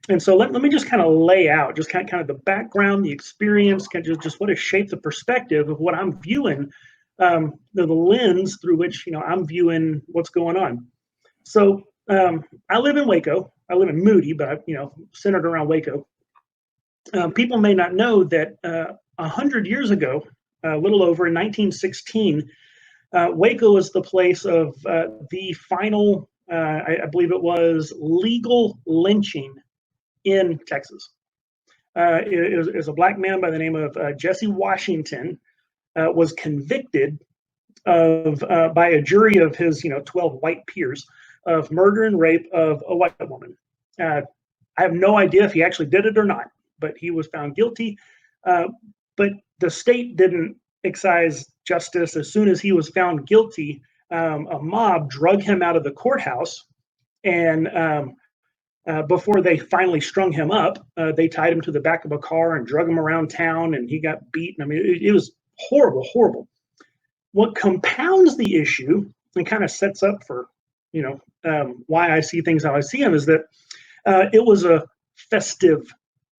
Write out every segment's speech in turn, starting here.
And so let me just kind of lay out just kind of the background, the experience, kind of just what has shaped the perspective of what I'm viewing, the lens through which I'm viewing what's going on. So I live in Waco. I live in Moody, but centered around Waco. People may not know that 100 years ago, a little over in 1916, Waco was the place of the final, I believe it was, legal lynching in Texas. It was a black man by the name of Jesse Washington was convicted of by a jury of his 12 white peers of murder and rape of a white woman. I have no idea if he actually did it or not, but he was found guilty. But the state didn't excise justice. As soon as he was found guilty, a mob drug him out of the courthouse, and before they finally strung him up, they tied him to the back of a car and drug him around town, and he got beaten. I mean, it was horrible, horrible. What compounds the issue and kind of sets up for, why I see things how I see them is that it was a festive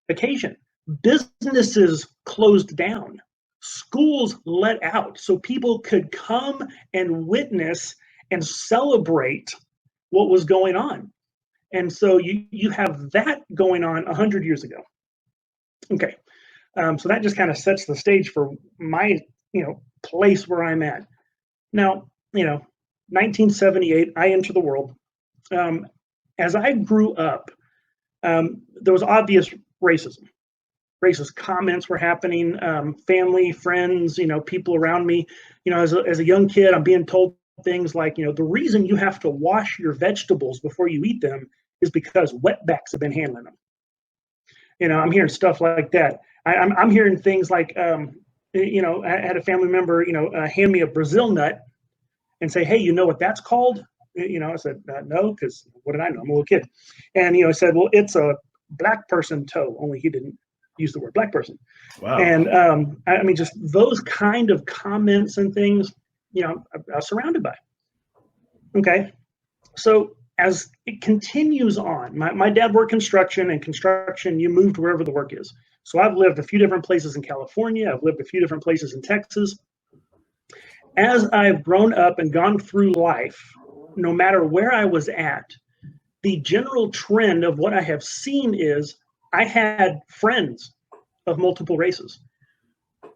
occasion. Businesses closed down, schools let out, so people could come and witness and celebrate what was going on. And so you have that going on 100 years ago. Okay, so that just kind of sets the stage for my place where I'm at now. 1978, I enter the world. As I grew up, there was obvious racism. Racist comments were happening. Family, friends, people around me. As a young kid, I'm being told things like, the reason you have to wash your vegetables before you eat them is because wetbacks have been handling them. I'm hearing stuff like that. I'm hearing things like, I had a family member, hand me a Brazil nut and say, hey, you know what that's called? I said, no, because what did I know? I'm a little kid. And, he said, well, it's a black person toe, only he didn't use the word black person. Wow. And I mean, just those kind of comments and things, I'm surrounded by. Okay. So as it continues on, my dad worked construction, and construction, you moved wherever the work is. So I've lived a few different places in California. I've lived a few different places in Texas. As I've grown up and gone through life, no matter where I was at, the general trend of what I have seen is I had friends of multiple races,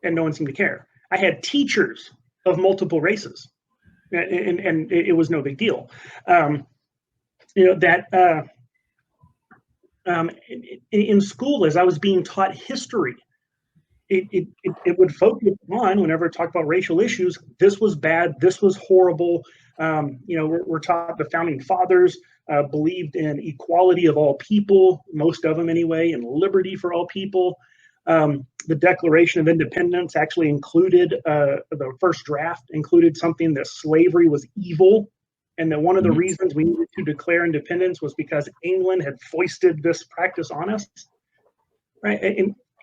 and no one seemed to care. I had teachers of multiple races, and it was no big deal. In school, as I was being taught history, it would focus on, whenever it talked about racial issues, this was bad, this was horrible. We're taught the founding fathers believed in equality of all people, most of them anyway, and liberty for all people. The Declaration of Independence actually included, the first draft included something that slavery was evil, and that one of the reasons we needed to declare independence was because England had foisted this practice on us, right?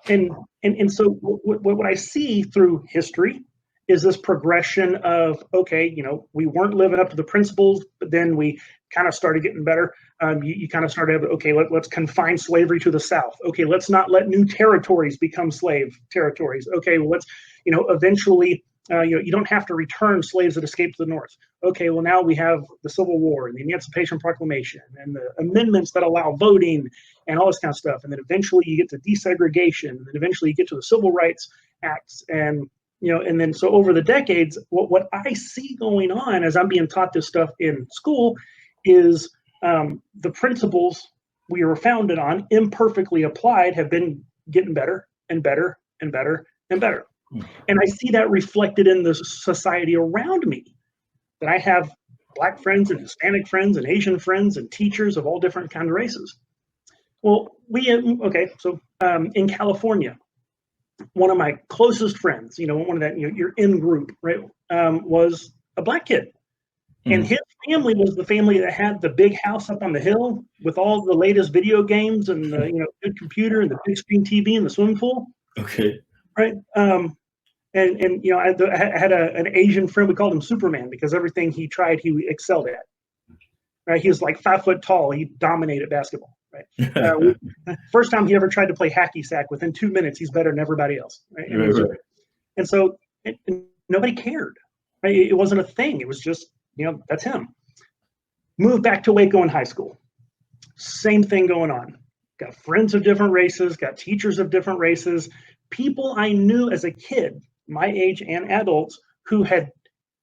And so what I see through history is this progression of, okay, we weren't living up to the principles, but then we kind of started getting better. You kind of started, okay, let's confine slavery to the South. Okay, let's not let new territories become slave territories. Okay, well, let's, eventually, you don't have to return slaves that escaped to the North. Okay, well, now we have the Civil War and the Emancipation Proclamation and the amendments that allow voting and all this kind of stuff. And then eventually you get to desegregation, and then eventually you get to the Civil Rights Acts. And and then so over the decades, what I see going on as I'm being taught this stuff in school is the principles we were founded on, imperfectly applied, have been getting better and better and better and better. And I see that reflected in the society around me, that I have Black friends and Hispanic friends and Asian friends and teachers of all different kind of races. Well, in California, one of my closest friends, one of that, your in group, right, was a Black kid. And his family was the family that had the big house up on the hill with all the latest video games and the, good computer and the big screen TV and the swimming pool. Okay. Right. I had an Asian friend. We called him Superman because everything he tried, he excelled at. Right? He was like 5 foot tall. He dominated basketball. Right? First time he ever tried to play hacky sack, within 2 minutes, he's better than everybody else. Right? And, and so nobody cared. Right? It wasn't a thing. It was just, that's him. Moved back to Waco in high school. Same thing going on. Got friends of different races, got teachers of different races, people I knew as a kid, my age and adults, who had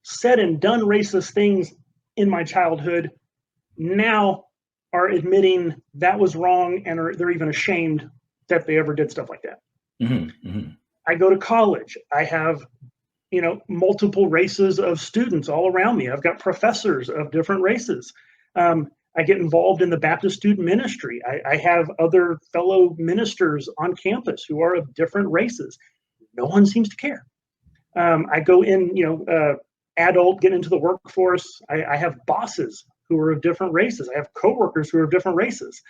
said and done racist things in my childhood, now are admitting that was wrong, and they're even ashamed that they ever did stuff like that. Mm-hmm, mm-hmm. I go to college. I have, multiple races of students all around me. I've got professors of different races. I get involved in the Baptist student ministry. I have other fellow ministers on campus who are of different races. No one seems to care. I go in, adult, get into the workforce. I have bosses who are of different races. I have coworkers who are of different races.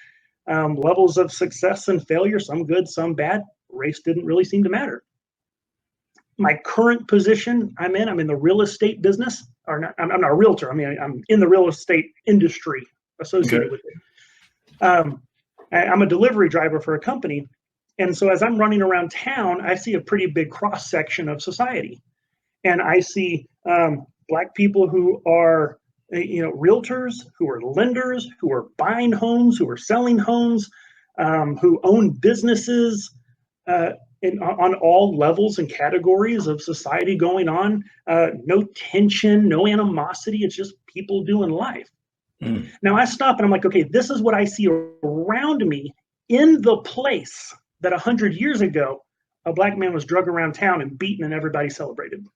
Levels of success and failure, some good, some bad. Race didn't really seem to matter. My current position I'm in the real estate business, or not, I'm not a realtor. I'm in the real estate industry associated with it. I'm a delivery driver for a company. And so as I'm running around town, I see a pretty big cross section of society. And I see Black people who are, realtors, who are lenders, who are buying homes, who are selling homes, who own businesses, on all levels and categories of society going on. No tension, no animosity. It's just people doing life. Mm. Now I stop and I'm like, okay, this is what I see around me in the place that 100 years ago, a Black man was drug around town and beaten and everybody celebrated.